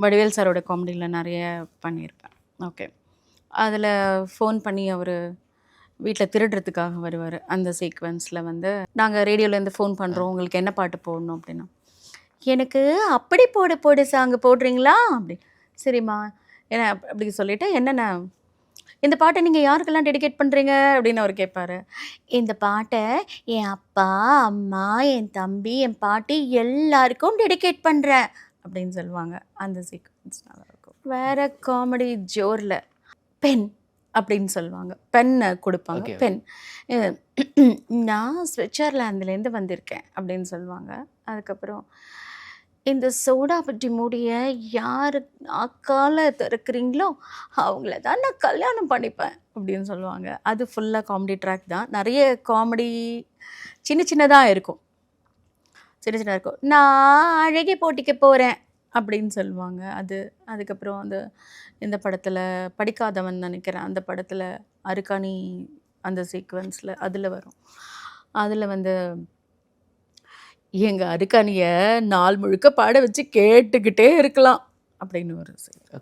வடிவேல் சாரோட காமெடியில் நிறைய பண்ணியிருப்பேன். ஓகே. அதில் ஃபோன் பண்ணி அவர் வீட்டில் திருடுறதுக்காக வருவார். அந்த சீக்வென்ஸில் வந்து நாங்கள் ரேடியோலேருந்து ஃபோன் பண்ணுறோம், உங்களுக்கு என்ன பாட்டு போடணும் அப்படின்னா, எனக்கு அப்படி போடு போடு சாங்கு போடுறீங்களா அப்படி. சரிம்மா என்ன அப்படி சொல்லிவிட்டு என்னென்ன இந்த பாட்டை நீங்கள் யாருக்கெல்லாம் டெடிகேட் பண்ணுறீங்க அப்படின்னு அவர் கேட்பார். இந்த பாட்டை என் அப்பா அம்மா என் தம்பி என் பாட்டி எல்லாருக்கும் டெடிகேட் பண்ணுறேன் அப்படின்னு சொல்லுவாங்க. அந்த சீக்வன்ஸ் நல்லாயிருக்கும். வேறு காமெடி ஜோரில் பென் அப்படின்னு சொல்லுவாங்க. பென்னை கொடுப்பாங்க. பென் நான் ஸ்விட்சர்லாந்துலேருந்து வந்திருக்கேன் அப்படின்னு சொல்லுவாங்க. அதுக்கப்புறம் இந்த சோடா பட்டி மூடியை யார் நாக்கால் திறக்கிறீங்களோ அவங்கள தான் நான் கல்யாணம் பண்ணிப்பேன் அப்படின்னு சொல்லுவாங்க. அது ஃபுல்லாக காமெடி ட்ராக் தான். நிறைய காமெடி சின்ன சின்னதாக இருக்கும். சின்ன சின்னதாக இருக்கும். நான் அழகி போட்டிக்கு போகிறேன் அப்படின்னு சொல்லுவாங்க. அது அதுக்கப்புறம் அந்த இந்த படத்தில் படிக்காதவன் நினைக்கிறேன், அந்த படத்தில் அருக்காணி அந்த சீக்வன்ஸில் அதில் வரும். அதில் வந்து எங்கள் அருக்காணியை நாள் முழுக்க பாட வச்சு கேட்டுக்கிட்டே இருக்கலாம் அப்படின்னு ஒரு